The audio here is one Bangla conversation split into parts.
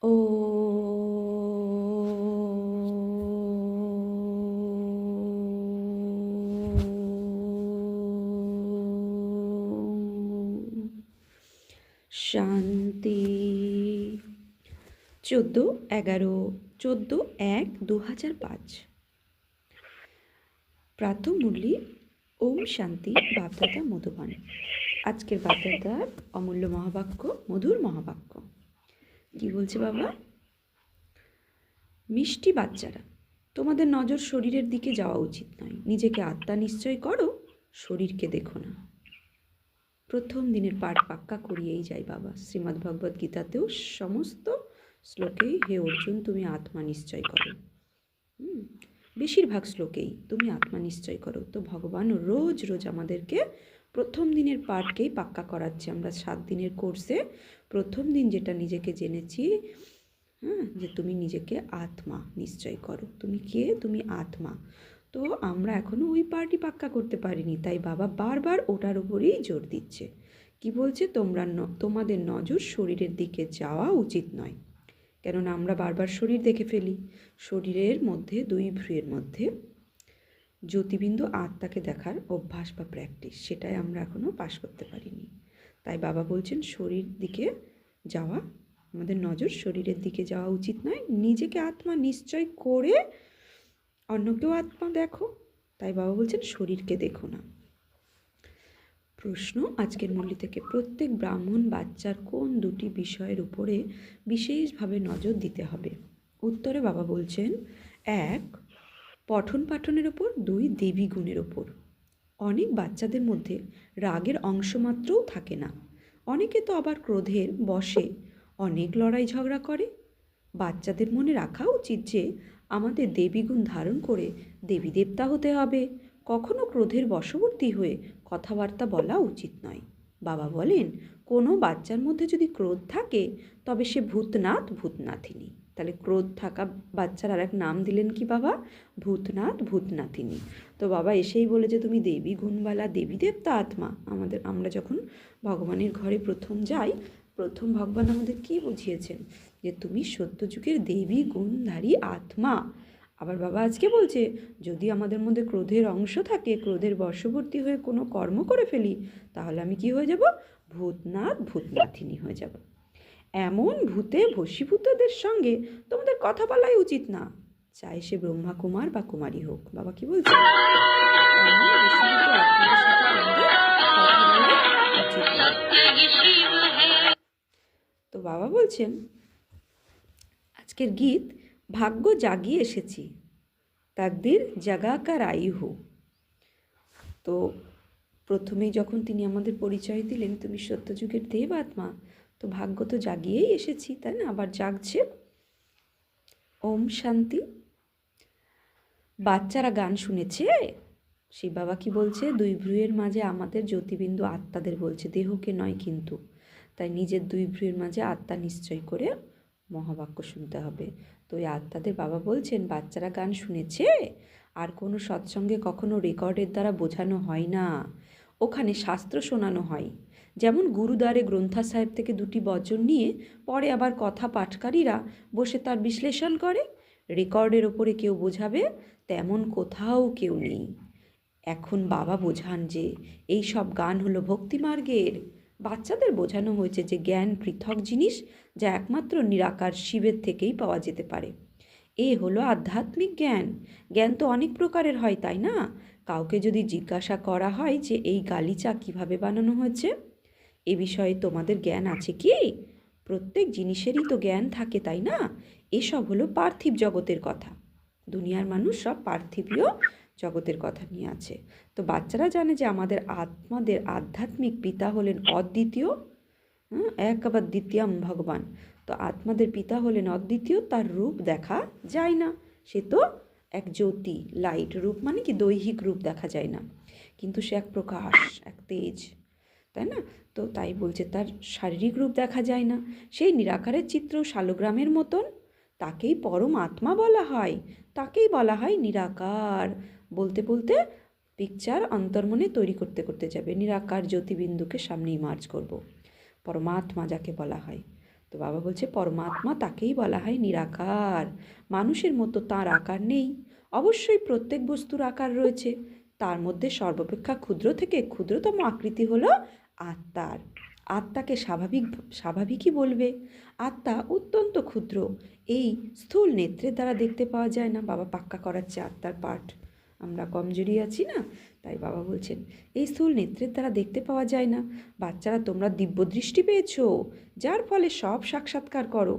ও শান্তি। 14/11/2005 প্রাতঃমুরলি। ওম শান্তি। বাপদাদা মধুবন। আজকের বাপদাদার অমূল্য মহাবাক্য, মধুর মহাবাক্য। কি বলছে বাবা? মিষ্টি বাচ্চারা, তোমাদের নজর শরীরের দিকে যাওয়া উচিত নয়। নিজেকে আত্মা নিশ্চয় করো, শরীরকে দেখো না। প্রথম দিনের পাঠ পাক্কা করিয়েই যায় বাবা। শ্রীমদ্ ভগবদ্ গীতাতেও সমস্ত শ্লোকেই হে অর্জুন তুমি আত্মা নিশ্চয় করো। বেশিরভাগ শ্লোকেই তুমি আত্মা নিশ্চয় করো। তো ভগবান রোজ রোজ আমাদেরকে প্রথম দিনের পাঠকেই পাক্কা করাচ্ছে। আমরা 7 দিনের কোর্সে প্রথম দিন যেটা নিজেকে জেনেছি, যে তুমি নিজেকে আত্মা নিশ্চয় করো। তুমি কে? তুমি আত্মা। তো আমরা এখনও ওই পার্টই পাক্কা করতে পারিনি, তাই বাবা বারবার ওটার উপরেই জোর দিচ্ছে। কি বলছে? তোমাদের নজর শরীরের দিকে যাওয়া উচিত নয়। কেননা আমরা বারবার শরীর দেখে ফেলি। শরীরের মধ্যে 2 ভ্রুয়ের মধ্যে জ্যোতিবিন্দু আত্মাকে দেখার অভ্যাস বা প্র্যাকটিস, সেটাই আমরা এখনও পাশ করতে পারিনি। তাই বাবা বলছেন শরীর দিকে যাওয়া, আমাদের নজর শরীরের দিকে যাওয়া উচিত নয়। নিজেকে আত্মা নিশ্চয় করে অন্যকেও আত্মা দেখো। তাই বাবা বলছেন শরীরকে দেখো না। প্রশ্ন আজকের মুরলি থেকে, প্রত্যেক ব্রাহ্মণ বাচ্চার কোন 2টি বিষয়ের উপরে বিশেষভাবে নজর দিতে হবে? উত্তরে বাবা বলছেন 1 পঠন পাঠনের ওপর, 2 দেবী গুণের ওপর। অনেক বাচ্চাদের মধ্যে রাগের অংশমাত্রও থাকে না। অনেকে তো আবার ক্রোধের বশে অনেক লড়াই ঝগড়া করে। বাচ্চাদের মনে রাখা উচিত যে আমাদের দেবী গুণ ধারণ করে দেবী দেবতা হতে হবে। কখনো ক্রোধের বশবর্তী হয়ে কথাবার্তা বলা উচিত নয়। বাবা বলেন কোনো বাচ্চার মধ্যে যদি ক্রোধ থাকে তবে সে ভূতনাথ ভূতনাথিনী। তাহলে ক্রোধ থাকা বাচ্চার আর এক নাম দিলেন কি বাবা? ভূতনাথ ভূতনাথিনী। তো বাবা এসেই বলে যে তুমি দেবী গুণবালা দেবী দেবতা আত্মা। আমরা যখন ভগবানের ঘরে প্রথম যাই, প্রথম ভগবান আমাদের কি বুঝিয়েছেন? যে তুমি সত্যযুগের দেবী গুণধারী আত্মা। আবার বাবা আজকে বলছে যদি আমাদের মধ্যে ক্রোধের অংশ থাকে, ক্রোধের বশবর্তী হয়ে কোনো কর্ম করে ফেলি, তাহলে আমি কি হয়ে যাব? ভূতনাথ ভূতনাথিনী হয়ে যাব। এমন ভূতে বশীভূতদের সঙ্গে তোমাদের কথা বলাই উচিত না, চাই সে ব্রহ্মা কুমার বা কুমারী হোক। বাবা কি বলছে? এমন বশীভূত আত্মাদের সাথে তোমাদের কথা বলা উচিত না। তো বাবা বলছেন আজকের গীত, ভাগ্য জাগিয়ে এসেছি, তাকদির জাগাকার আইহু। তো প্রথমেই যখন তিনি আমাদের পরিচয় দিলেন তুমি সত্যযুগের দেব আত্মা, তো ভাগ্য তো জাগিয়েই এসেছি, তাই না? আবার জাগছে। ওম শান্তি। বাচ্চারা গান শুনেছে? সেই বাবা কি বলছে? 2 ভ্রুয়ের মাঝে আমাদের জ্যোতিবিন্দু আত্মাদের বলছে, দেহকে নয় কিন্তু। তাই নিজের 2 ভ্রুয়ের মাঝে আত্মা নিশ্চয় করে মহাবাক্য শুনতে হবে। তো এই আত্মাদের বাবা বলছেন বাচ্চারা গান শুনেছে? আর কোনো সৎসঙ্গে কখনো রেকর্ডের দ্বারা বোঝানো হয় না, ওখানে শাস্ত্র শোনানো হয়। যেমন গুরুদ্বারে গ্রন্থা সাহেব থেকে 2টি বচন নিয়ে পরে আবার কথা পাঠকারীরা বসে তার বিশ্লেষণ করে। রেকর্ডের ওপরে কেউ বোঝাবে তেমন কোথাও কেউ নেই। এখন বাবা বোঝান যে এই সব গান হলো ভক্তিমার্গের। বাচ্চাদের বোঝানো হয়েছে যে জ্ঞান পৃথক জিনিস, যা একমাত্র নিরাকার শিবের থেকেই পাওয়া যেতে পারে। এ হলো আধ্যাত্মিক জ্ঞান। জ্ঞান তো অনেক প্রকারের হয়, তাই না? কাউকে যদি জিজ্ঞাসা করা হয় যে এই গালিচা কিভাবে বানানো হয়েছে, এ বিষয়ে তোমাদের জ্ঞান আছে কি? প্রত্যেক জিনিসেরই তো জ্ঞান থাকে, তাই না? এসব হলো পার্থিব জগতের কথা। দুনিয়ার মানুষ সব পার্থিবীয় জগতের কথা নিয়ে আছে। তো বাচ্চারা জানে যে আমাদের আত্মাদের আধ্যাত্মিক পিতা হলেন অদ্বিতীয়, একবার দ্বিতীয়ম ভগবান। তো আত্মাদের পিতা হলেন অদ্বিতীয়, তার রূপ দেখা যায় না। সে তো এক জ্যোতি, লাইট। রূপ মানে কি? দৈহিক রূপ দেখা যায় না, কিন্তু সে এক প্রকাশ, এক তেজ, তাই না? তো তাই বলছে তার শারীরিক রূপ দেখা যায় না। সেই নিরাকারের চিত্র শালগ্রামের মতন, তাকেই পরম আত্মা বলা হয়, তাকেই বলা হয় নিরাকার। বলতে বলতে পিকচার অন্তর্মনে তৈরি করতে করতে যাবে। নিরাকার জ্যোতিবিন্দুকে সামনে ইমার্জ করব, পরমাত্মা যাকে বলা হয়। তো বাবা বলছে পরমাত্মা তাকেই বলা হয় নিরাকার। মানুষের মতো তার আকার নেই, অবশ্যই প্রত্যেক বস্তুর আকার রয়েছে, তার মধ্যে সর্বাপেক্ষা ক্ষুদ্র থেকে ক্ষুদ্রতম আকৃতি হলো আত্মার। আত্মাকে স্বাভাবিকই বলবে। আত্মা অত্যন্ত ক্ষুদ্র, এই স্থূল নেত্রের দ্বারা দেখতে পাওয়া যায় না। বাবা পাক্কা করাচ্ছে আত্মার পাঠ, আমরা কমজোরি আছি না, তাই বাবা বলছেন এই স্থূল নেত্রের দ্বারা দেখতে পাওয়া যায় না। বাচ্চারা তোমরা দিব্য দৃষ্টি পেয়েছো, যার ফলে সব সাক্ষাৎকার করো।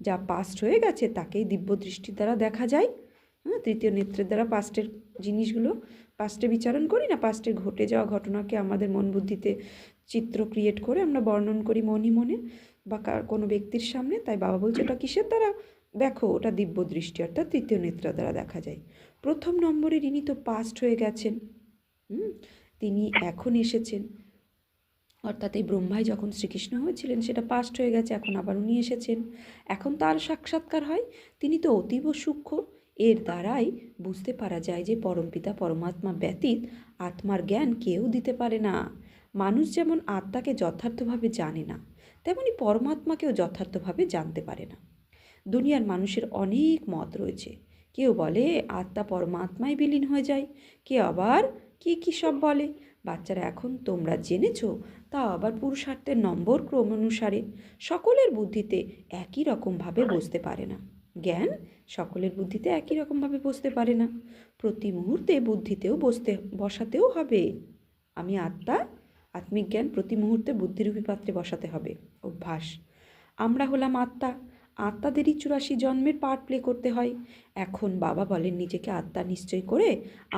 যা পাস্ট হয়ে গেছে তাকেই দিব্য দৃষ্টির দ্বারা দেখা যায়। হ্যাঁ, তৃতীয় নেত্রের দ্বারা পাস্টের জিনিসগুলো পাস্টে বিচারণ করি না, পাস্টে ঘটে যাওয়া ঘটনাকে আমাদের মন বুদ্ধিতে চিত্র ক্রিয়েট করে আমরা বর্ণন করি মনে মনে বা কোনো ব্যক্তির সামনে। তাই বাবা বলছে ওটা কিসের দ্বারা দেখো, ওটা দিব্য দৃষ্টি অর্থাৎ তৃতীয় নেত্র দ্বারা দেখা যায়। প্রথম নম্বরের ইনি তো পাস্ট হয়ে গেছেন, তিনি এখন এসেছেন, অর্থাৎ এই ব্রহ্মাই যখন শ্রীকৃষ্ণ হয়েছিলেন সেটা পাস্ট হয়ে গেছে, এখন আবার উনি এসেছেন, এখন তার সাক্ষাৎকার হয়। তিনি তো অতীব সূক্ষ্ম, এর দ্বারাই বুঝতে পারা যায় যে পরমপিতা পরমাত্মা ব্যতীত আত্মার জ্ঞান কেউ দিতে পারে না। মানুষ যেমন আত্মাকে যথার্থভাবে জানে না, তেমনি পরমাত্মাকেও যথার্থভাবে জানতে পারে না। দুনিয়ার মানুষের অনেক মত রয়েছে, কেউ বলে আত্মা পরমাত্মায় বিলীন হয়ে যায়, কেউ আবার কী সব বলে। বাচ্চারা এখন তোমরা জেনেছো, তা আবার পুরুষার্থের নম্বর ক্রম অনুসারে সকলের বুদ্ধিতে একই রকমভাবে বসতে পারে না। জ্ঞান সকলের বুদ্ধিতে একই রকমভাবে বসতে পারে না, প্রতি মুহূর্তে বুদ্ধিতেও বসাতেও হবে। আমি আত্মা, আত্মিক জ্ঞান প্রতি মুহূর্তে বুদ্ধিরূপী পাত্রে বসাতে হবে, অভ্যাস। আমরা হলাম আত্মা, আত্মাদেরই 84 জন্মের পার্ট প্লে করতে হয়। এখন বাবা বলেন নিজেকে আত্মা নিশ্চয় করে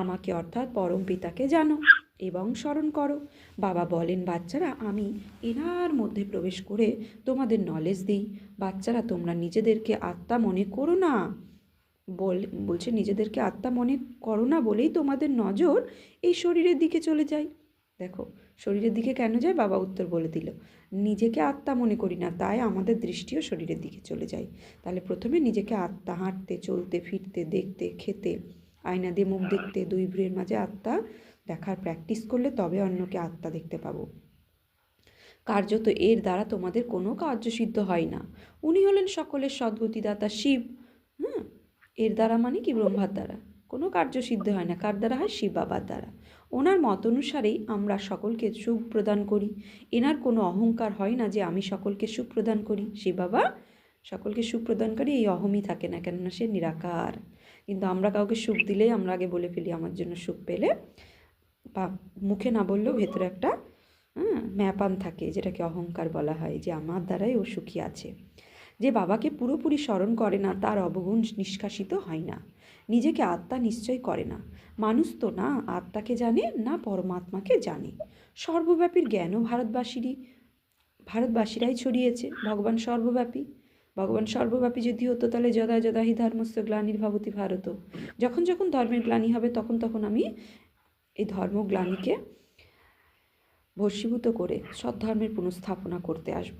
আমাকে অর্থাৎ পরম পিতাকে জানো এবং স্মরণ করো। বাবা বলেন বাচ্চারা আমি এনার মধ্যে প্রবেশ করে তোমাদের নলেজ দিই। বাচ্চারা তোমরা নিজেদেরকে আত্মা মনে করো না, বলছে নিজেদেরকে আত্মা মনে করো না বলেই তোমাদের নজর এই শরীরের দিকে চলে যায়। দেখো শরীরের দিকে কেন যায়, বাবা উত্তর বলে দিল, নিজেকে আত্মা মনে করি না তাই আমাদের দৃষ্টিও শরীরের দিকে চলে যায়। তাহলে প্রথমে নিজেকে আত্মা, হাঁটতে চলতে ফিরতে দেখতে খেতে, আয়না দিয়ে মুখ দেখতে, দুই ভ্রুয়ের মাঝে আত্মা দেখার প্র্যাকটিস করলে তবে অন্যকে আত্মা দেখতে পাবো। কার্যত এর দ্বারা তোমাদের কোনো কার্যসিদ্ধ হয় না। উনি হলেন সকলের সদ্গতিদাতা শিব। এর দ্বারা মানে কি, ব্রহ্মার দ্বারা কোনো কার্য সিদ্ধ হয় না। কার দ্বারা হয়, শিব বাবার দ্বারা। ওনার মত অনুসারেই আমরা সকলকে সুখ প্রদান করি। এনার কোনো অহংকার হয় না যে আমি সকলকে সুখ প্রদান করি। শিব বাবা সকলকে সুখ প্রদান করি, এই অহমই থাকে না, কেননা সে নিরাকার। কিন্তু আমরা কাউকে সুখ দিলেই আমরা আগে বলে ফেলি আমার জন্য সুখ পেলে, বা মুখে না বললেও ভেতরে একটা ম্যাপান থাকে, যেটাকে অহংকার বলা হয়, যে আমার দ্বারাই ও সুখী আছে। যে বাবাকে পুরোপুরি স্মরণ করে না তার অবগুণ নিষ্কাশিত হয় না, নিজেকে আত্মা নিশ্চয় করে না। মানুষ তো না আত্মাকে জানে না পরমাত্মাকে জানে। সর্বব্যাপীর জ্ঞানও ভারতবাসীরাই ছড়িয়েছে। ভগবান সর্বব্যাপী যদি হতো তাহলে যদা যদা হি ধর্মস্য গ্লানির্ভবতি ভারত, যখন যখন ধর্মের গ্লানি হবে তখন তখন আমি এই ধর্মগ্লানিকে ভস্মীভূত করে সদ্ধর্মের পুনঃস্থাপনা করতে আসব।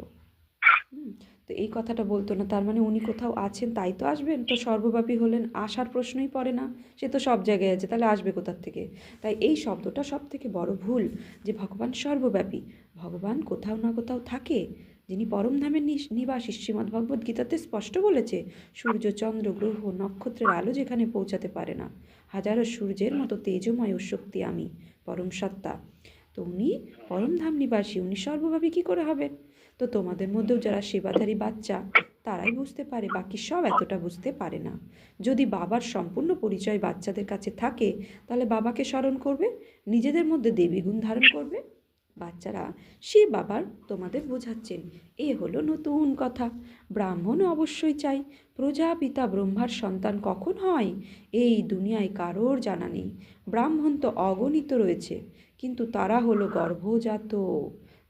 তো এই কথাটা বলতো না, তার মানে উনি কোথাও আছেন তাই তো আসবেন। তো সর্বব্যাপী হলেন, আসার প্রশ্নই পড়ে না, সে তো সব জায়গায় আছে, তাহলে আসবে কোথার থেকে। তাই এই শব্দটা সব থেকে বড় ভুল, যে ভগবান সর্বব্যাপী। ভগবান কোথাও না কোথাও থাকে, যিনি পরমধামের নিবাসী। শ্রীমদ্ ভগবদ্ গীতাতে স্পষ্ট বলেছে, সূর্য চন্দ্র গ্রহ নক্ষত্রের আলো যেখানে পৌঁছাতে পারে না, হাজারো সূর্যের মতো তেজময় ও শক্তি আমি, পরম সত্তা। তো উনি পরমধাম নিবাসী, উনি সর্বব্যাপী কী করে হবেন? তো তোমাদের মধ্যেও যারা সেবাধারী বাচ্চা তারাই বুঝতে পারে, বাকি সব এতটা বুঝতে পারে না। যদি বাবার সম্পূর্ণ পরিচয় বাচ্চাদের কাছে থাকে তাহলে বাবাকে স্মরণ করবে, নিজেদের মধ্যে দেবী গুণ ধারণ করবে। বাচ্চারা শিব বাবার তোমাদের বোঝাচ্ছেন, এ হলো নতুন কথা। ব্রাহ্মণ অবশ্যই চাই। প্রজাপিতা ব্রহ্মার সন্তান কখন হয় এই দুনিয়ায় কারোর জানা নেই। ব্রাহ্মণ তো অগণিত রয়েছে, কিন্তু তারা হলো গর্ভজাত,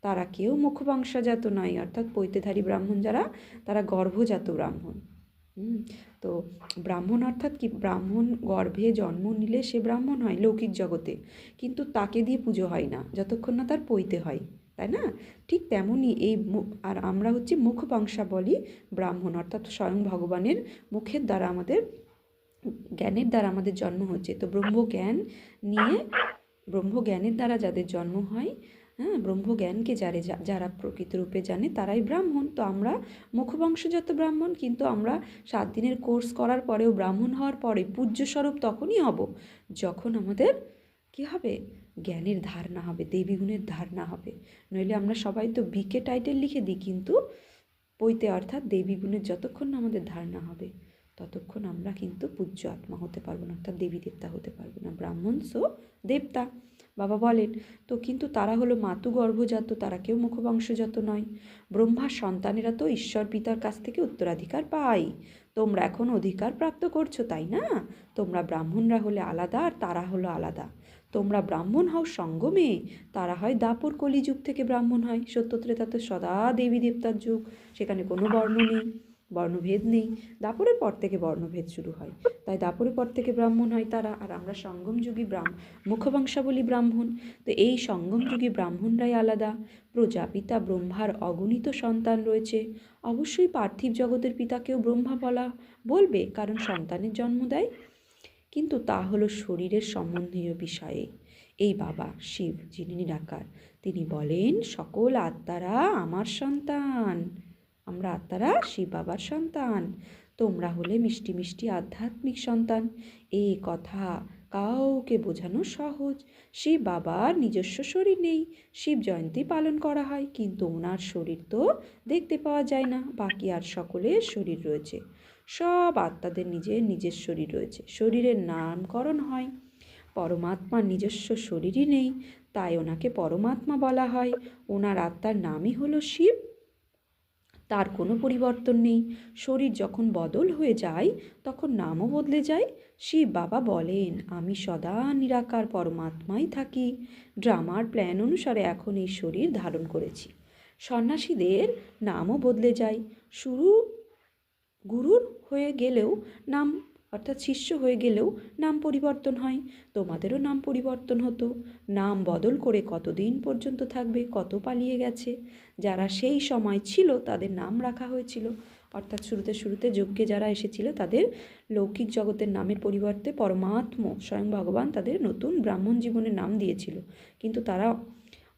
তারা কেউ মুখবংশজাত নয়। অর্থাৎ পৈতেধারী ব্রাহ্মণ যারা, তারা গর্ভজাত ব্রাহ্মণ। তো ব্রাহ্মণ অর্থাৎ কি, ব্রাহ্মণ গর্ভে জন্ম নিলে সে ব্রাহ্মণ হয় লৌকিক জগতে, কিন্তু তাকে দিয়ে পুজো হয় না যতক্ষণ না তার পৈতে হয়, তাই না? ঠিক তেমনই এই আর আমরা হচ্ছে মুখবংশাবলী ব্রাহ্মণ, অর্থাৎ স্বয়ং ভগবানের মুখের দ্বারা আমাদের জ্ঞানের দ্বারা আমাদের জন্ম হচ্ছে। তো ব্রহ্মজ্ঞানের দ্বারা যাদের জন্ম হয় হ্যাঁ, ব্রহ্মজ্ঞানকে যারা প্রকৃত রূপে জানে তারাই ব্রাহ্মণ। তো আমরা মুখবংশজাত ব্রাহ্মণ, কিন্তু আমরা 7 দিনের কোর্স করার পরেও ব্রাহ্মণ হওয়ার পরে পূজ্য স্বরূপ তখনই হব যখন আমাদের কী হবে, জ্ঞানের ধারণা হবে, দেবী গুণের ধারণা হবে। নইলে আমরা সবাই তো বিকে টাইটেল লিখে দিই, কিন্তু বইতে অর্থাৎ দেবী গুণের যতক্ষণ না আমাদের ধারণা হবে ততক্ষণ আমরা কিন্তু পূজ্য আত্মা হতে পারবো না, অর্থাৎ দেবী দেবতা হতে পারবো না। ব্রাহ্মণ সো দেবতা বাবা বলেন। তো কিন্তু তারা হলো মাতু গর্ভজাত, তারা কেউ মুখবংশজাত নয়। ব্রহ্মার সন্তানেরা তো ঈশ্বর পিতার কাছ থেকে উত্তরাধিকার পায়। তোমরা এখন অধিকার প্রাপ্ত করছো, তাই না? তোমরা ব্রাহ্মণরা হলে আলাদা আর তারা হলো আলাদা। তোমরা ব্রাহ্মণ হও সঙ্গমে, তারা হয় দাপর কলিযুগ থেকে ব্রাহ্মণ হয়। সত্য ত্রেতা তো সদা দেবী দেবতার যুগ, সেখানে কোনো বর্ণ নেই, বর্ণভেদ নেই। দাপরের পর থেকে বর্ণভেদ শুরু হয়, তাই দাপরের পর থেকে ব্রাহ্মণ হয় তারা। আর আমরা সঙ্গম যুগী মুখবংশাবলী ব্রাহ্মণ। তো এই সঙ্গম যুগী ব্রাহ্মণরাই আলাদা। প্রজাপিতা ব্রহ্মার অগণিত সন্তান রয়েছে। অবশ্যই পার্থিব জগতের পিতাকেও ব্রহ্মা বলবে, কারণ সন্তানের জন্ম দেয়, কিন্তু তা হলো শরীরের সম্বন্ধীয় বিষয়ে। এই বাবা শিব, যিনি নিরাকার, তিনি বলেন সকল আত্মারা আমার সন্তান। আমরা আত্মারা শিব বাবার সন্তান। তোমরা হলে মিষ্টি মিষ্টি আধ্যাত্মিক সন্তান। এই কথা কাউকে বোঝানো সহজ। শিব বাবার নিজস্ব শরীর নেই। শিব জয়ন্তী পালন করা হয়, কিন্তু ওনার শরীর তো দেখতে পাওয়া যায় না। বাকি আর সকলের শরীর রয়েছে। সব আত্মাদের নিজের নিজের শরীর রয়েছে, শরীরের নামকরণ হয়। পরমাত্মার নিজস্ব শরীরই নেই, তাই ওনাকে পরমাত্মা বলা হয়। ওনার আত্মার নামই হলো শিব, তার কোনো পরিবর্তন নেই। শরীর যখন বদল হয়ে যায় তখন নামও বদলে যায়। শিব বাবা বলেন, আমি সদা নিরাকার পরমাত্মাই থাকি। ড্রামার প্ল্যান অনুসারে এখন এই শরীর ধারণ করেছি। সন্ন্যাসীদের নামও বদলে যায়। শুরু গুরুর হয়ে গেলেও নাম, অর্থাৎ শিষ্য হয়ে গেলেও নাম পরিবর্তন হয়। তোমাদেরও নাম পরিবর্তন হতো। নাম বদল করে কতদিন পর্যন্ত থাকবে? কত পালিয়ে গেছে। যারা সেই সময় ছিল তাদের নাম রাখা হয়েছিল, অর্থাৎ শুরুতে শুরুতে যজ্ঞে যারা এসেছিল তাদের লৌকিক জগতের নামের পরিবর্তে পরমাত্মা স্বয়ং ভগবান তাদের নতুন ব্রাহ্মণ জীবনের নাম দিয়েছিল, কিন্তু তারা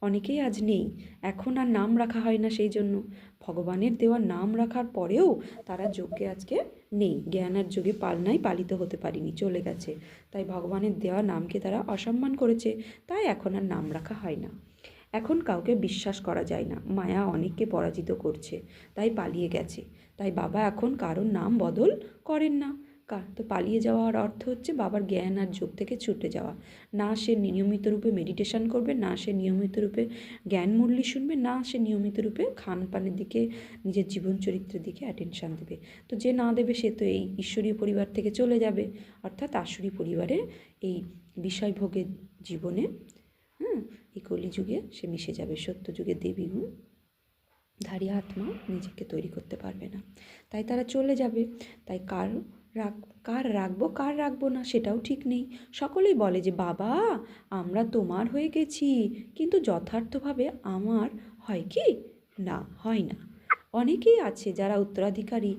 অনেকেই আজ নেই। এখন আর নাম রাখা হয় না, সেই জন্য ভগবানের দেওয়া নাম রাখার পরেও তারা যজ্ঞে আজকে নেই। জ্ঞান আর যোগে পালিত হতে পারিনি, চলে গেছে। তাই ভগবানের দেওয়া নামকে তারা অসম্মান করেছে, তাই এখন আর নাম রাখা হয় না। এখন কাউকে বিশ্বাস করা যায় না, মায়া অনেককে পরাজিত করছে, তাই পালিয়ে গেছে। তাই বাবা এখন কারোর নাম বদল করেন না। তো পালিয়ে যাওয়ার অর্থ হচ্ছে বাবার জ্ঞান আর যোগ থেকে ছুটে যাওয়া। না সে নিয়মিত রূপে মেডিটেশন করবে, না সে নিয়মিত রূপে জ্ঞান মুরলি শুনবে, না সে নিয়মিত রূপে খানপানের দিকে, নিজের জীবন চরিত্রের দিকে অ্যাটেনশান দেবে। তো যে না দেবে সে তো এই ঈশ্বরীয় পরিবার থেকে চলে যাবে, অর্থাৎ আসুরি পরিবারে এই বিষয়ভোগের জীবনে, এই কলিযুগে সে মিশে যাবে। সত্যযুগে দেবী গুণ ধারী আত্মা নিজেকে তৈরি করতে পারবে না, তাই তারা চলে যাবে। তাই কার রাখবো কার রাখবো না সেটাও ঠিক নেই। সকলেই বলে যে বাবা আমরা তোমার হয়ে গেছি, কিন্তু যথার্থভাবে আমার হয় কি না, হয় না। অনেকেই আছে যারা উত্তরাধিকারী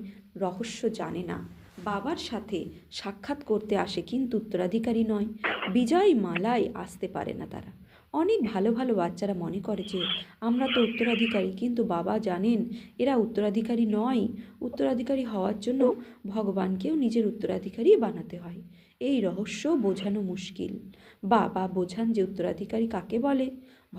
রহস্য জানে না, বাবার সাথে সাক্ষাৎ করতে আসে কিন্তু উত্তরাধিকারী নয়। বিজয় মালায় আসতে পারে না তারা। অনেক ভালো ভালো বাচ্চারা মনে করে যে আমরা তো উত্তরাধিকারী, কিন্তু বাবা জানেন এরা উত্তরাধিকারী নয়। উত্তরাধিকারী হওয়ার জন্য ভগবানকেও নিজের উত্তরাধিকারী বানাতে হয়। এই রহস্য বোঝানো মুশকিল। বাবা বোঝান যে উত্তরাধিকারী কাকে বলে।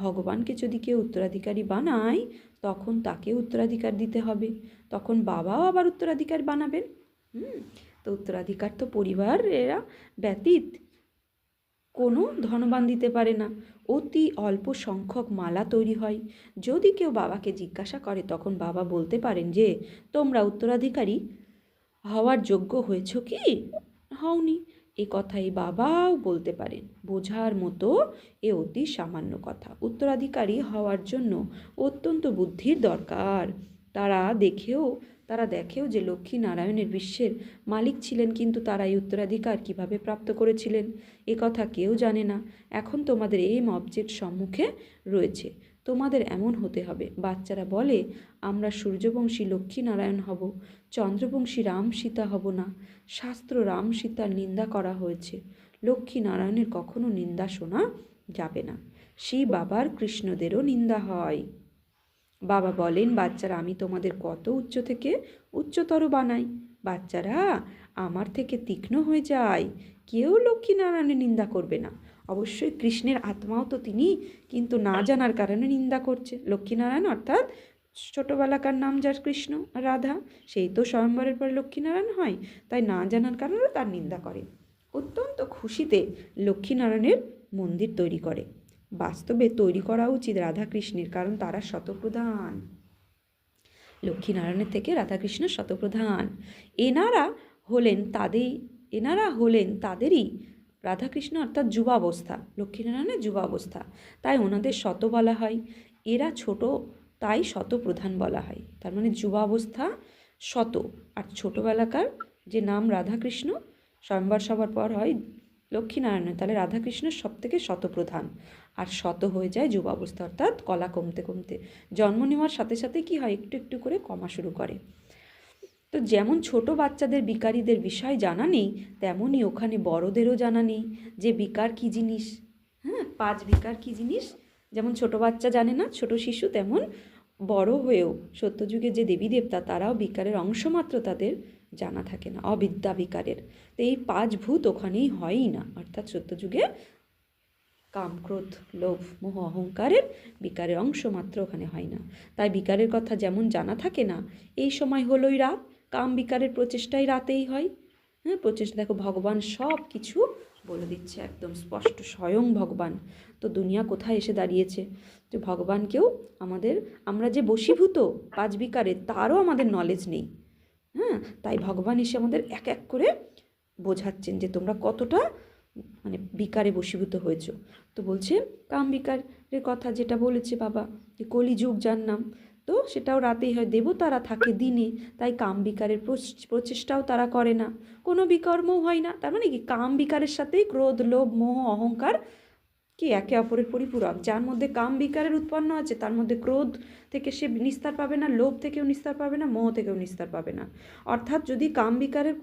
ভগবানকে যদি কেউ উত্তরাধিকারী বানায় তখন তাকে উত্তরাধিকার দিতে হবে, তখন বাবাও আবার উত্তরাধিকার বানাবেন। তো উত্তরাধিকার তো পরিবার এরা ব্যতীত কোনো ধনবান দিতে পারে না। অতি অল্প সংখ্যক মালা তৈরি হয়। যদি কেউ বাবাকে জিজ্ঞাসা করে তখন বাবা বলতে পারেন যে তোমরা উত্তরাধিকারী হওয়ার যোগ্য হয়েছ কি হওনি। এ কথাই বাবাও বলতে পারেন। বোঝার মতো এ অতি সামান্য কথা। উত্তরাধিকারী হওয়ার জন্য অত্যন্ত বুদ্ধির দরকার। তারা দেখেও যে লক্ষ্মী নারায়ণের বিশ্বের মালিক ছিলেন, কিন্তু তারা এই উত্তরাধিকার কিভাবে প্রাপ্ত করেছিলেন এ কথা কেউ জানে না। এখন তোমাদের এই অবজেক্ট সম্মুখে রয়েছে, তোমাদের এমন হতে হবে। বাচ্চারা বলে আমরা সূর্যবংশী লক্ষ্মী নারায়ণ হব, চন্দ্রবংশী রাম সীতা হব না। শাস্ত্র রাম সীতার নিন্দা করা হয়েছে, লক্ষ্মী নারায়ণের কখনো নিন্দা শোনা যাবে না। শিব বাবার কৃষ্ণদেরও নিন্দা হয়। বাবা বলেন, বাচ্চারা আমি তোমাদের কত উচ্চ থেকে উচ্চতর বানাই, বাচ্চারা আমার থেকে তীক্ষ্ণ হয়ে যায়, কেউ লক্ষ্মীনারায়ণের নিন্দা করবে না। অবশ্যই কৃষ্ণের আত্মাও তো তিনি, কিন্তু না জানার কারণে নিন্দা করছে। লক্ষ্মীনারায়ণ অর্থাৎ ছোটোবেলাকার নাম যার কৃষ্ণ, রাধা, সেই তো স্বয়ংবরের পরে লক্ষ্মীনারায়ণ হয়, তাই না জানার কারণে তার নিন্দা করে। অত্যন্ত খুশিতে লক্ষ্মীনারায়ণের মন্দির তৈরি করে। বাস্তবে তৈরি করা উচিত রাধাকৃষ্ণের, কারণ তারা শতপ্রধান। লক্ষ্মীনারায়ণের থেকে রাধাকৃষ্ণ শতপ্রধান। এনারা হলেন তাদেরই রাধাকৃষ্ণ অর্থাৎ যুবাবস্থা, লক্ষ্মীনারায়ণের যুবাবস্থা, তাই ওনাদের শত বলা হয়। এরা ছোট, তাই শতপ্রধান বলা হয়। তার মানে যুবাবস্থা শত, আর ছোটোবেলাকার যে নাম রাধাকৃষ্ণ স্বয়ংবর সবার পর হয় লক্ষ্মীনারায়ণের, তাহলে রাধাকৃষ্ণ সব থেকে শতপ্রধান, আর শত হয়ে যায় যুবাবস্থা, অর্থাৎ কলা কমতে কমতে জন্ম নেওয়ার সাথে সাথে কি হয়, একটু একটু করে কমা শুরু করে। তো যেমন ছোট বাচ্চাদের বিকারীদের বিষয় জানা নেই, তেমনই ওখানে বড়দেরও জানা নেই যে বিকার কী জিনিস। হ্যাঁ, 5 বিকার কী জিনিস, যেমন ছোট বাচ্চা জানে না, ছোট শিশু, তেমন বড় হয়েও সত্যযুগে যে দেবী দেবতা তারাও বিকারের অংশমাত্র তাদের জানা থাকে না, অবিদ্যা বিকারের। তো এই 5 ভূত ওখানেই হয়ই না, অর্থাৎ সত্যযুগে কাম ক্রোধ লোভ মোহ অহংকারের বিকারের অংশ মাত্র ওখানে হয় না। তাই বিকারের কথা যেমন জানা থাকে না, এই সময় হলোই রাত, কাম বিকারের প্রচেষ্টাই রাতেই হয়। হ্যাঁ, প্রচেষ্টা দেখো, ভগবান সব কিছু বলে দিচ্ছে একদম স্পষ্ট, স্বয়ং ভগবান। তো দুনিয়া কোথায় এসে দাঁড়িয়েছে, যে ভগবানকেও আমরা যে বশীভূত 5 বিকারে তারও আমাদের নলেজ নেই। হ্যাঁ, তাই ভগবান এসে আমাদের এক এক করে বোঝাচ্ছেন যে তোমরা কতটা মানে বিকারে বশীভূত হয়েছ। তো বলছে কাম বিকারের কথা যেটা বলেছে বাবা, যে কলিযুগ যার নাম, তো সেটাও রাতেই হয়, দেবতারা থাকে দিনে, তাই কাম বিকারের প্রচেষ্টাও তারা করে না, কোনো বিকর্মও হয় না। তার মানে কি, কাম বিকারের সাথেই ক্রোধ লোভ মোহ অহংকার কি একে অপরের পরিপূরক। যার মধ্যে কাম বিকারের উৎপন্ন আছে তার মধ্যে ক্রোধ থেকে সে নিস্তার পাবে না, লোভ থেকেও নিস্তার পাবে না, মোহ থেকেও নিস্তার পাবে না। অর্থাৎ যদি কাম বিকারের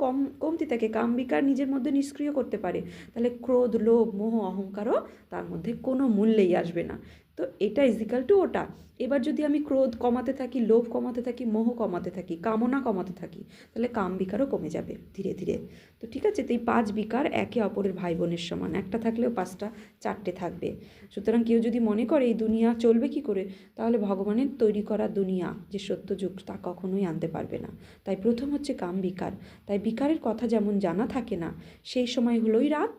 কমতি থাকে, কাম বিকার নিজের মধ্যে নিষ্ক্রিয় করতে পারে, তাহলে ক্রোধ লোভ মোহ অহংকারও তার মধ্যে কোনো মূল্যেই আসবে না। তো এটা ইজিক্যাল টু ওটা। এবার যদি আমি ক্রোধ কমাতে থাকি, লোভ কমাতে থাকি, মোহ কমাতে থাকি, কামনা কমাতে থাকি, তাহলে কাম বিকারও কমে যাবে ধীরে ধীরে। তো ঠিক আছে, তো এই 5 বিকার একে অপরের ভাই বোনের সমান, একটা থাকলেও 5টা 4টে থাকবে। সুতরাং কেউ যদি মনে করে এই দুনিয়া চলবে কি করে, তাহলে ভগবানের তৈরি করা দুনিয়া যে সত্যযুগ তা কখনোই আনতে পারবে না। তাই প্রথম হচ্ছে কাম বিকার। তাই বিকারের কথা যেমন জানা থাকে না, সেই সময় হলোই রাত।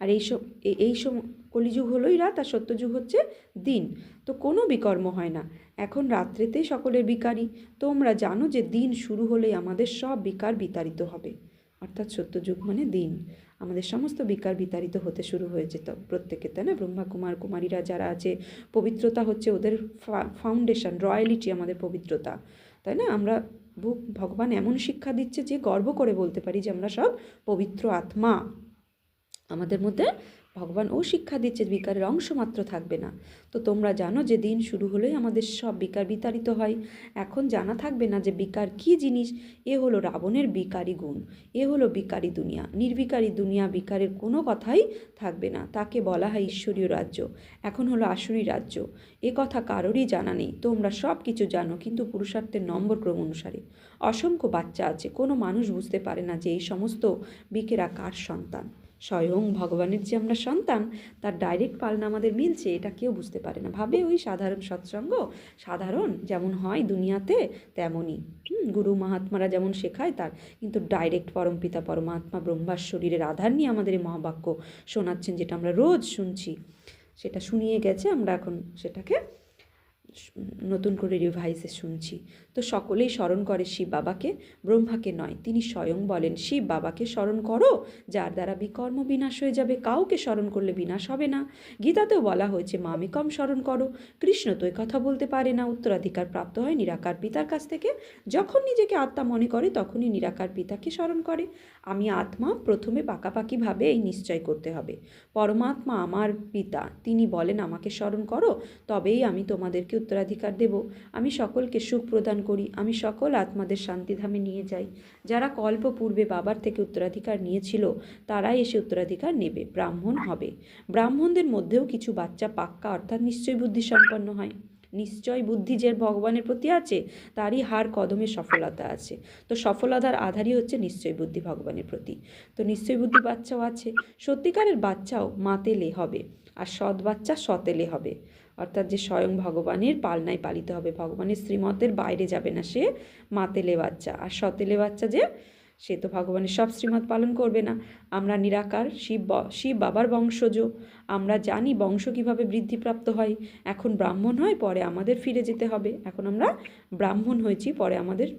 আর এই সময় কলিযুগ হলোই রাত, আর সত্যযুগ হচ্ছে দিন। তো কোনো বিকর্ম হয় না। এখন রাত্রেতেই সকলের বিকারী। তোমরা জানো যে দিন শুরু হলেই আমাদের সব বিকার বিতাড়িত হবে, অর্থাৎ সত্যযুগ মানে দিন, আমাদের সমস্ত বিকার বিতাড়িত হতে শুরু হয়ে যেত প্রত্যেকের, তাই না? ব্রহ্মা কুমার কুমারীরা যারা আছে, পবিত্রতা হচ্ছে ওদের ফাউন্ডেশন, রয়্যালিটি আমাদের পবিত্রতা, তাই না? আমরা ভগবান এমন শিক্ষা দিচ্ছে যে গর্ব করে বলতে পারি যে আমরা সব পবিত্র আত্মা। আমাদের মধ্যে ভগবান ও শিক্ষা দিচ্ছে বিকারের অংশ মাত্র থাকবে না। তো তোমরা জানো যে দিন শুরু হলেই আমাদের সব বিকার বিতাড়িত হয়। এখন জানা থাকবে না যে বিকার কী জিনিস। এ হলো রাবণের বিকারী গুণ, এ হলো বিকারী দুনিয়া। নির্বিকারী দুনিয়া, বিকারের কোনো কথাই থাকবে না, তাকে বলা হয় ঈশ্বরীয় রাজ্য। এখন হলো আসুরি রাজ্য, এ কথা কারোরই জানা নেই। তোমরা সব কিছু জানো, কিন্তু পুরুষার্থের নম্বর ক্রম অনুসারে। অসংখ্য বাচ্চা আছে, কোনো মানুষ বুঝতে পারে না যে এই সমস্ত বিকেরা কার সন্তান। স্বয়ং ভগবানের যে আমরা সন্তান, তার ডাইরেক্ট পালনা আমাদের মিলছে, এটা কেউ বুঝতে পারে না। ভাবে ওই সাধারণ সৎসঙ্গ, সাধারণ যেমন হয় দুনিয়াতে তেমনই, গুরু মহাত্মারা যেমন শেখায় তার, কিন্তু ডাইরেক্ট পরমপিতা পরমাত্মা ব্রহ্মার শরীরের আধার নিয়ে আমাদের এই মহাবাক্য শোনাচ্ছেন, যেটা আমরা রোজ শুনছি, সেটা শুনিয়ে গেছে, আমরা এখন সেটাকে নতুন করে রিভাইজে শুনছি। তো সকলেই স্মরণ করে শিব বাবাকে, ব্রহ্মাকে নয়। তিনি স্বয়ং বলেন, শিব বাবাকে স্মরণ করো, যার দ্বারা বিকর্ম বিনাশ হয়ে যাবে। কাউকে স্মরণ করলে বিনাশ হবে না। গীতাতেও বলা হয়েছে মামিকম স্মরণ করো। কৃষ্ণ তো এই কথা বলতে পারে না, উত্তরাধিকার প্রাপ্ত হয় নিরাকার পিতার কাছ থেকে। যখন নিজেকে আত্মা মনে করে তখনই নিরাকার পিতাকে স্মরণ করে। আমি আত্মা, প্রথমে পাকাপাকিভাবে এই নিশ্চয় করতে হবে। পরমাত্মা আমার পিতা, তিনি বলেন আমাকে স্মরণ করো, তবেই আমি তোমাদেরকেও উত্তরাধিকার দেব। আমি সকলকে সুখ প্রদান করি, আমি সকল আত্মাদের শান্তিধামে নিয়ে যাই। যারা কল্প পূর্বে বাবার থেকে উত্তরাধিকার নিয়েছিল তারাই এসে উত্তরাধিকার নেবে, ব্রাহ্মণ হবে। ব্রাহ্মণদের মধ্যেও কিছু বাচ্চা পাক্কা অর্থাৎ নিশ্চয় বুদ্ধি সম্পন্ন হয়। নিশ্চয় বুদ্ধি যে ভগবানের প্রতি আছে তারই হার কদমে সফলতা আছে। তো সফলতার আধারই হচ্ছে নিশ্চয় বুদ্ধি ভগবানের প্রতি। তো নিশ্চয় বুদ্ধি বাচ্চাও আছে। সত্যিকারের বাচ্চাও মাতেলে হবে, আর সৎ বাচ্চা সতেলে হবে, অর্থাৎ যে স্বয়ং ভগবানের পালনায় পালিত হবে, ভগবানের শ্রীমতের বাইরে যাবে না, সে মাতেলে বাচ্চা। আর সতেলে বাচ্চা যে, সে তো ভগবানের সব শ্রীমত পালন করবে না। আমরা নিরাকার শিব বাবার বংশজ, আমরা জানি বংশ কীভাবে বৃদ্ধিপ্রাপ্ত হয়। এখন ব্রাহ্মণ হয়, পরে আমাদের ফিরে যেতে হবে। এখন আমরা ব্রাহ্মণ হয়েছি, পরে আমাদের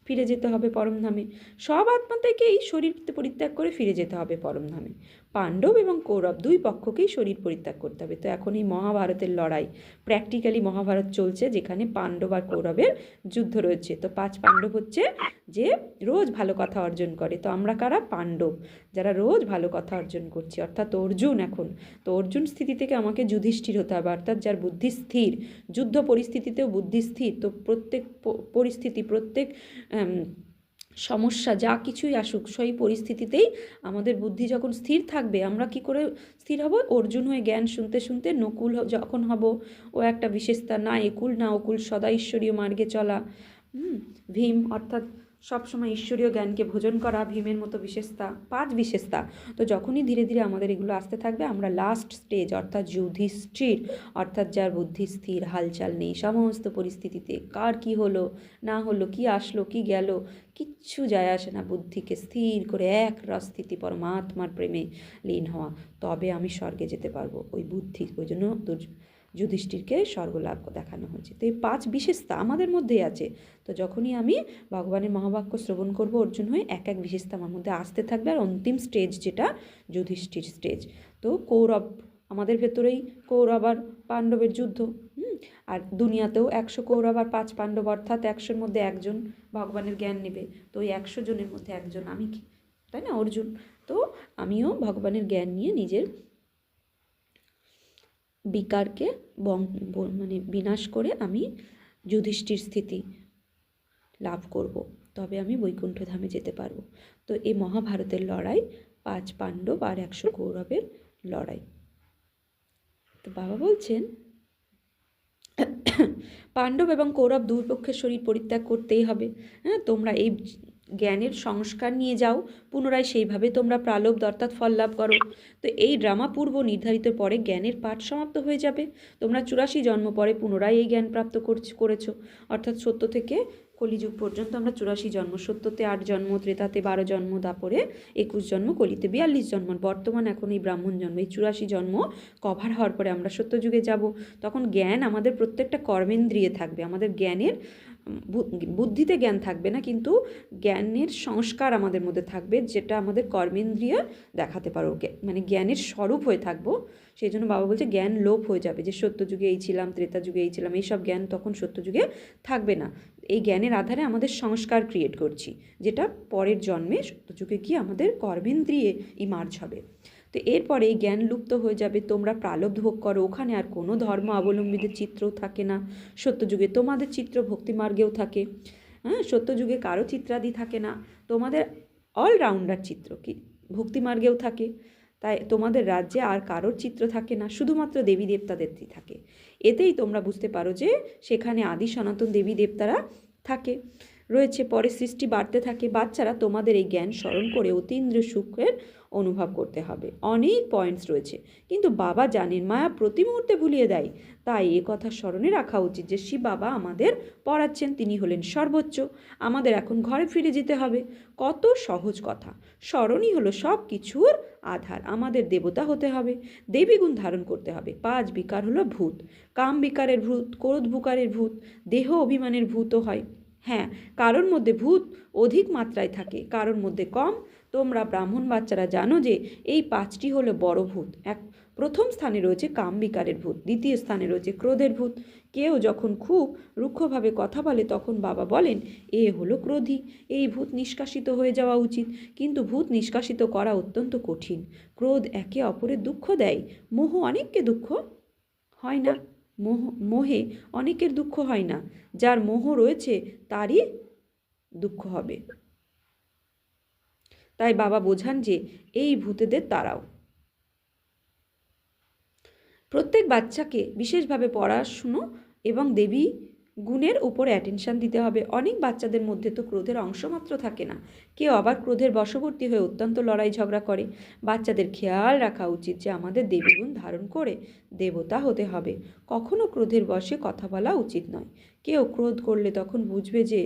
ফিরে যেতে হবে পরমধামে। সব আত্মা থেকেই শরীর পরিত্যাগ করে ফিরে যেতে হবে পরমধামে। পাণ্ডব এবং কৌরব দুই পক্ষকেই শরীর পরিত্যাগ করতে হবে। তো এখন এই মহাভারতের লড়াই, প্র্যাকটিক্যালি মহাভারত চলছে, যেখানে পাণ্ডব আর কৌরবের যুদ্ধ রয়েছে। তো 5 পাণ্ডব হচ্ছে যে রোজ ভালো কথা অর্জন করে। তো আমরা কারা? পাণ্ডব, যারা রোজ ভালো কথা অর্জন করছি, অর্থাৎ অর্জুন। এখন তো অর্জুন স্থিতি থেকে আমাকে যুধিষ্ঠির হতে হবে, অর্থাৎ যার বুদ্ধি স্থির, যুদ্ধ পরিস্থিতিতেও বুদ্ধি স্থির। তো প্রত্যেক পরিস্থিতি, প্রত্যেক সমস্যা যা কিছুই আসুক, সেই পরিস্থিতিতেই আমাদের বুদ্ধি যখন স্থির থাকবে, আমরা কি করে স্থির হব? অর্জুন হয়ে জ্ঞান শুনতে শুনতে নকুল যখন হব, ও একটা বিশেষতা, না একুল না ওকুল, সদা ঈশ্বরীয় মার্গে চলা। ভীম অর্থাৎ সবসময় ঈশ্বরীয় জ্ঞানকে ভোজন করা, ভীমের মতো বিশেষতা, 5 বিশেষতা। তো যখনই ধীরে ধীরে আমাদের এগুলো আসতে থাকবে, আমরা লাস্ট স্টেজ অর্থাৎ যুধিষ্ঠির, অর্থাৎ যার বুদ্ধি স্থির, হালচাল নেই সমস্ত পরিস্থিতিতে, কার কি হলো না হলো, কি আসলো কি গেল, কিচ্ছু যায় আসে না, বুদ্ধিকে স্থির করে এক রসস্থিতি পরমাত্মার প্রেমে লীন হওয়া, তবে আমি স্বর্গে যেতে পারবো। ওই বুদ্ধি, ওই জন্য যুধিষ্ঠিরকে স্বর্গলাভ দেখানো হয়েছে। তো এই 5 বিশেষতা আমাদের মধ্যেই আছে। তো যখনই আমি ভগবানের মহাবাক্য শ্রবণ করব অর্জুন হয়ে, এক এক বিশেষতা আমার মধ্যে আসতে থাকবে। আর অন্তিম স্টেজ যেটা যুধিষ্ঠির স্টেজ। তো কৌরব, আমাদের ভেতরেই কৌরব আর পাণ্ডবের যুদ্ধ। আর দুনিয়াতেও 100 কৌরব আর 5 পাণ্ডব, অর্থাৎ 100-র মধ্যে একজন ভগবানের জ্ঞান নেবে। তো ওই 100 জনের মধ্যে একজন আমি, কি তাই না, অর্জুন। তো আমিও ভগবানের জ্ঞান নিয়ে নিজের বিকারকে মানে বিনাশ করে আমি যুধিষ্ঠির স্থিতি লাভ করব, তবে আমি বৈকুণ্ঠ ধামে যেতে পারবো। তো এই মহাভারতের লড়াই 5 পাণ্ডব আর 100 কৌরবের লড়াই। তো বাবা বলছেন পাণ্ডব এবং কৌরব দুই পক্ষের শরীর পরিত্যাগ করতেই হবে। হ্যাঁ, তোমরা এই জ্ঞানের সংস্কার নিয়ে যাও, পুনরায় সেইভাবে তোমরা প্রালব্ধ অর্থাৎ ফল লাভ করো। তো এই ড্রামা পূর্ব নির্ধারিত পরে জ্ঞানের পাঠ সমাপ্ত হয়ে যাবে। তোমরা 84 জন্ম পরে পুনরায় এই জ্ঞান প্রাপ্ত করেছো, অর্থাৎ সত্য থেকে কলিযুগ পর্যন্ত আমরা 84 জন্ম, সত্যতে 8 জন্ম, ত্রেতাতে 12 জন্ম, দাপরে 21 জন্ম, কলিতে 42 জন্ম, বর্তমান এখন এই ব্রাহ্মণ জন্ম। এই 84 জন্ম কভার হওয়ার পরে আমরা সত্যযুগে যাব। তখন জ্ঞান আমাদের প্রত্যেকটা কর্মেন্দ্রিয়ে থাকবে। আমাদের জ্ঞানের বুদ্ধিতে জ্ঞান থাকবে না, কিন্তু জ্ঞানের সংস্কার আমাদের মধ্যে থাকবে, যেটা আমাদের কর্মেন্দ্রিয় দেখাতে পারো, মানে জ্ঞানের স্বরূপ হয়ে থাকবো। সেই জন্য বাবা বলছে জ্ঞান লোপ হয়ে যাবে, যে সত্যযুগে এই ছিলাম, ত্রেতা যুগে এই ছিলাম, এইসব জ্ঞান তখন সত্যযুগে থাকবে না। এই জ্ঞানের আধারে আমাদের সংস্কার ক্রিয়েট করছি, যেটা পরের জন্মে সত্যযুগে গিয়ে আমাদের কর্মেন্দ্রিয়ে ইমার্জ হবে। তো এরপরে এই জ্ঞান লুপ্ত হয়ে যাবে, তোমরা প্রালব্ধ ভোগ করো। ওখানে আর কোনো ধর্ম অবলম্বীদের চিত্রও থাকে না। সত্যযুগে তোমাদের চিত্র ভক্তিমার্গেও থাকে। হ্যাঁ, সত্যযুগে কারো চিত্রাদি থাকে না, তোমাদের অলরাউন্ডার চিত্র কি ভক্তিমার্গেও থাকে। তাই তোমাদের রাজ্যে আর কারোর চিত্র থাকে না, শুধুমাত্র দেবী দেবতাদেরই থাকে। এতেই তোমরা বুঝতে পারো যে সেখানে আদি সনাতন দেবী দেবতারা থাকে রয়েছে। পরে সৃষ্টি বাড়তে থাকে। বাচ্চারা তোমাদের এই জ্ঞান স্মরণ করে অতীন্দ্র সুখের অনুভব করতে হবে। অনেক পয়েন্টস রয়েছে, কিন্তু বাবা জানেন মায়া প্রতি মুহূর্তে ভুলিয়ে দেয়। তাই এ কথা স্মরণে রাখা উচিত যে শিব বাবা আমাদের পড়াচ্ছেন, তিনি হলেন সর্বোচ্চ। আমাদের এখন ঘরে ফিরে যেতে হবে। কত সহজ কথা। স্মরণই হলো সব কিছুর আধার। আমাদের দেবতা হতে হবে, দেবী গুণ ধারণ করতে হবে। 5 বিকার হলো ভূত। কাম বিকারের ভূত, ক্রোধ বুকারের ভূত, দেহ অভিমানের ভূতও হয়। হ্যাঁ, কারোর মধ্যে ভূত অধিক মাত্রায় থাকে, কারোর মধ্যে কম। তোমরা ব্রাহ্মণ বাচ্চারা জানো যে এই 5টি হলো বড় ভূত। প্রথম স্থানে রয়েছে কাম বিকারের ভূত, দ্বিতীয় স্থানে রয়েছে ক্রোধের ভূত। কেউ যখন খুব রুক্ষভাবে কথা বলে তখন বাবা বলেন এ হলো ক্রোধী, এই ভূত নিষ্কাশিত হয়ে যাওয়া উচিত। কিন্তু ভূত নিষ্কাশিত করা অত্যন্ত কঠিন। ক্রোধ একে অপরের দুঃখ দেয়, মোহ অনেককে দুঃখ হয় না। মোহে অনেকের দুঃখ হয় না, যার মোহ রয়েছে তারই দুঃখ হবে। তাই বাবা বোঝান যে এই ভূতেদের তাড়াও। প্রত্যেক বাচ্চাকে বিশেষভাবে পড়াশুনো এবং দেবী গুণের উপর অ্যাটেনশন দিতে হবে। অনেক বাচ্চাদের মধ্যে তো ক্রোধের অংশমাত্র থাকে না, কেউ আবার ক্রোধের বশবর্তী হয়ে অত্যন্ত লড়াই ঝগড়া করে। বাচ্চাদের খেয়াল রাখা উচিত যে আমাদের দেবীগুণ ধারণ করে দেবতা হতে হবে, কখনো ক্রোধের বশে কথা বলা উচিত নয়। কেউ ক্রোধ করলে তখন বুঝবে যে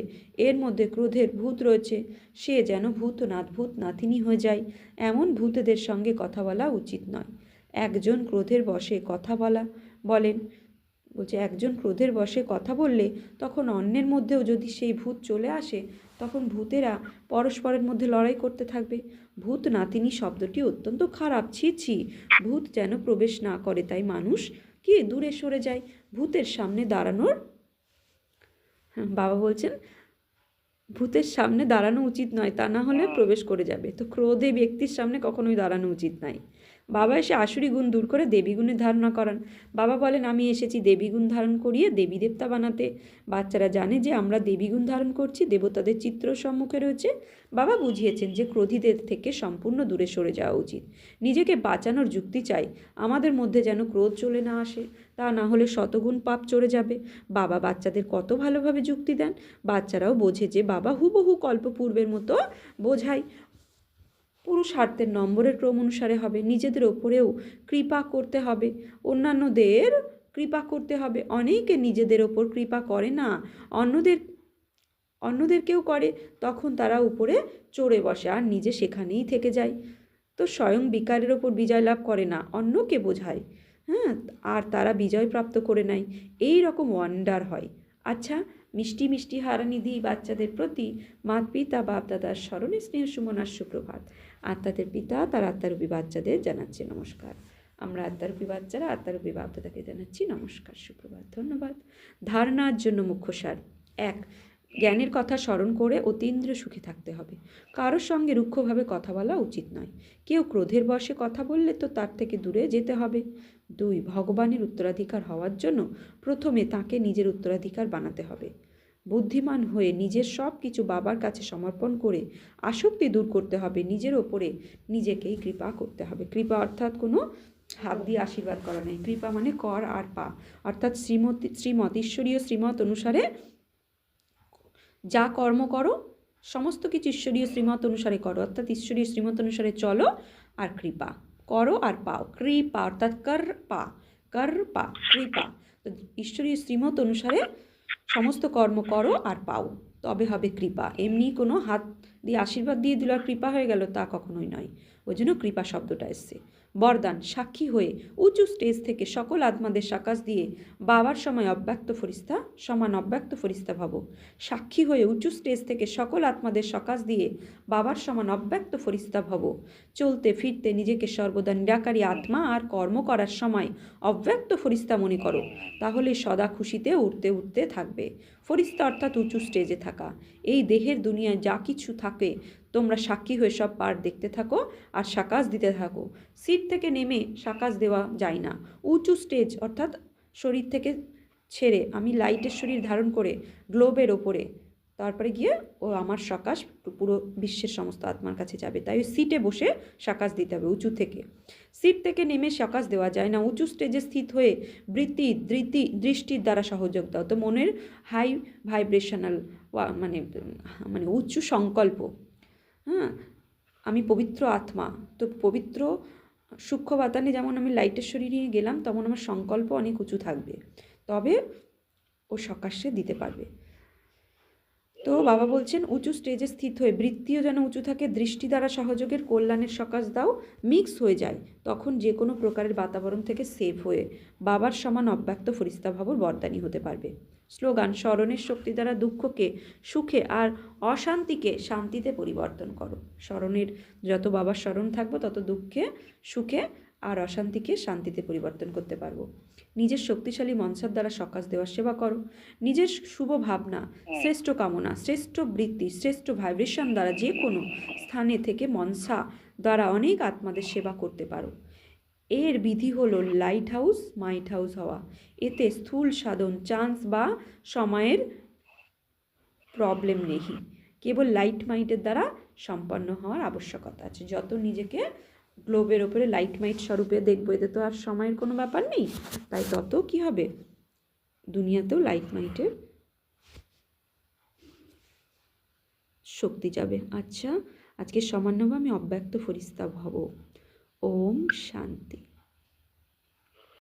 এর মধ্যে ক্রোধের ভূত রয়েছে, সে যেন ভূতনাথ ভূতনাথিনী হয়ে যায়। এমন ভূতেদের সঙ্গে কথা বলা উচিত নয়। একজন ক্রোধের বশে কথা বলছে একজন ক্রোধের বশে কথা বললে তখন অন্যের মধ্যেও যদি সেই ভূত চলে আসে, তখন ভূতেরা পরস্পরের মধ্যে লড়াই করতে থাকবে। ভূত নাতিনী শব্দটি অত্যন্ত খারাপ, ছি ছি, ভূত যেন প্রবেশ না করে, তাই মানুষ কি দূরে সরে যায়। ভূতের সামনে দাঁড়ানোর বাবা বলছেন ভূতের সামনে দাঁড়ানো উচিত নয়, তা না হলে প্রবেশ করে যাবে। তো ক্রোধে ব্যক্তির সামনে কখনোই দাঁড়ানো উচিত নয়। বাবা এসে আসুরি গুণ দূর করে দেবী গুণের ধারণা করান। বাবা বলেন আমি এসেছি দেবী গুণ ধারণ করিয়ে দেবী দেবতা বানাতে। বাচ্চারা জানে যে আমরা দেবী গুণ ধারণ করছি, দেবতাদের চিত্র সম্মুখে রয়েছে। বাবা বুঝিয়েছেন যে ক্রোধীদের থেকে সম্পূর্ণ দূরে সরে যাওয়া উচিত। নিজেকে বাঁচানোর যুক্তি চাই, আমাদের মধ্যে যেন ক্রোধ চলে না আসে, তা না হলে শতগুণ পাপ চড়ে যাবে। বাবা বাচ্চাদের কত ভালোভাবে যুক্তি দেন, বাচ্চারাও বোঝে যে বাবা হুবহু কল্পপূর্বের মতো বোঝায়। পুরুষার্থের নম্বরের ক্রম অনুসারে হবে। নিজেদের ওপরেও কৃপা করতে হবে, অন্যান্যদের কৃপা করতে হবে। অনেকে নিজেদের ওপর কৃপা করে না, অন্যদেরকেও করে, তখন তারা উপরে চড়ে বসে আর নিজে সেখানেই থেকে যায়। তো স্বয়ং বিকারের ওপর বিজয় লাভ করে না, অন্যকে বোঝায়, আর তারা বিজয় প্রাপ্ত করে নেয়। এই রকম ওয়ান্ডার হয়। আচ্ছা, মিষ্টি মিষ্টি হারানিধি বাচ্চাদের প্রতি মাত পিতা বাপ দাদার স্মরণে স্নেহ সুমনার সুপ্রভাত। আত্মাদের পিতা তার আত্মারূপী বাচ্চাদের জানাচ্ছি নমস্কার। আমরা আত্মারূপী বাচ্চারা আত্মারূপী বাপ দাদাকে জানাচ্ছি নমস্কার, সুপ্রভাত, ধন্যবাদ। ধারণার জন্য মুখ্য সার: 1. জ্ঞানের কথা স্মরণ করে অতীন্দ্র সুখে থাকতে হবে। কারোর সঙ্গে রুক্ষভাবে কথা বলা উচিত নয়। কেউ ক্রোধের বশে কথা বললে তো তার থেকে দূরে যেতে হবে। 2. ভগবানের উত্তরাধিকার হওয়ার জন্য প্রথমে তাকে নিজের উত্তরাধিকার বানাতে হবে। বুদ্ধিমান হয়ে নিজের সব কিছু বাবার কাছে সমর্পণ করে আসক্তি দূর করতে হবে। নিজের ওপরে নিজেকেই কৃপা করতে হবে। কৃপা অর্থাৎ কোনো হাত দিয়ে আশীর্বাদ করা নেই। কৃপা মানে কর আর পা, অর্থাৎ শ্রীমত ঈশ্বরীয় শ্রীমত অনুসারে যা কর্ম করো সমস্ত কিছু ঈশ্বরীয় শ্রীমত অনুসারে করো, অর্থাৎ ঈশ্বরীয় শ্রীমত অনুসারে চলো আর কৃপা করো আর পাও। কৃপা অর্থাৎ কর পা কৃপা। তো ঈশ্বরীয় শ্রীমত অনুসারে সমস্ত কর্ম করো আর পাও, তবে হবে কৃপা। এমনি কোনো হাত দিয়ে আশীর্বাদ দিয়ে দিল আর কৃপা হয়ে গেল, তা কখনোই নয়। ওই জন্য কৃপা শব্দটা এসছে। বরদান: সাক্ষী হয়ে উঁচু স্টেজ থেকে সকল আত্মাদের সাকাশ দিয়ে বাবার সমান অব্যক্ত ফরিস্তা ভাবো। সাক্ষী হয়ে উঁচু স্টেজ থেকে সকল আত্মাদের সকাশ দিয়ে বাবার সমান অব্যক্ত ফরিস্তা ভাবো। চলতে ফিরতে নিজেকে সর্বদা নিরাকারী আত্মা আর কর্ম করার সময় অব্যক্ত ফরিস্তা মনে করো, তাহলে সদা খুশিতে উঠতে উঠতে থাকবে। ফরিস্তা অর্থাৎ উঁচু স্টেজে থাকা। এই দেহের দুনিয়ায় যা কিছু থাকে তোমরা সাক্ষী হয়ে সব পার দেখতে থাকো আর সাকাশ দিতে থাকো। সিট থেকে নেমে সাকাশ দেওয়া যায় না। উঁচু স্টেজ অর্থাৎ শরীর থেকে ছেড়ে আমি লাইটের শরীর ধারণ করে গ্লোবের ওপরে, তারপরে গিয়ে ও আমার সাকাশ পুরো বিশ্বের সমস্ত আত্মার কাছে যাবে। তাই ওই সিটে বসে সাকাশ দিতে হবে উঁচু থেকে। সিট থেকে নেমে সাকাশ দেওয়া যায় না। উঁচু স্টেজে স্থিত হয়ে দৃষ্টির দ্বারা সহযোগ দাও। তো মনের হাই ভাইব্রেশনাল মানে উচ্চ সংকল্প, আমি পবিত্র আত্মা, তো পবিত্র সূক্ষ্ম বাতানে যেমন আমি লাইটের শরীরে গেলাম, তেমন আমার সংকল্প অনেক উঁচু থাকবে, তবে ও সকাশে দিতে পারবে। তো বাবা বলছেন উঁচু স্টেজে স্থিত হয়ে বৃত্তিও যেন উঁচু থাকে, দৃষ্টি দ্বারা সহযোগের কল্যাণের সকাশ দাও, মিক্স হয়ে যায়, তখন যে কোনো প্রকারের বাতাবরণ থেকে সেভ হয়ে বাবার সমান অব্যক্ত ফরিস্তা ভাবর বরদানি হতে পারবে। স্লোগান: স্মরণের শক্তি দ্বারা দুঃখকে সুখে আর অশান্তিকে শান্তিতে পরিবর্তন করো। স্মরণের যত বাবার স্মরণ থাকবো তত দুঃখে সুখে আর অশান্তিকে শান্তিতে পরিবর্তন করতে পারবো। নিজের শক্তিশালী মনসার দ্বারা সকাশ দেওয়ার সেবা করো। নিজের শুভ ভাবনা, শ্রেষ্ঠ কামনা, শ্রেষ্ঠ বৃত্তি, শ্রেষ্ঠ ভাইব্রেশন দ্বারা যে কোনো স্থানে থেকে মনসা দ্বারা অনেক আত্মাদের সেবা করতে পারো। এর বিধি হলো লাইট হাউস মাইট হাউস হওয়া। এতে স্থূল সাধন চান্স বা সময়ের প্রবলেম নেই, কেবল লাইট মাইটের দ্বারা সম্পন্ন হওয়ার আবশ্যকতা আছে। যত নিজেকে গ্লোবের ওপরে লাইট মাইট স্বরূপে দেখবো, এতে তো আর সময়ের কোনো ব্যাপার নেই, তাই তত কি হবে, দুনিয়াতেও লাইট মাইটের শক্তি যাবে। আচ্ছা, আজকে সমান্যভাবে আমি অব্যক্ত ফরিস্তা হব। ওম শান্তি।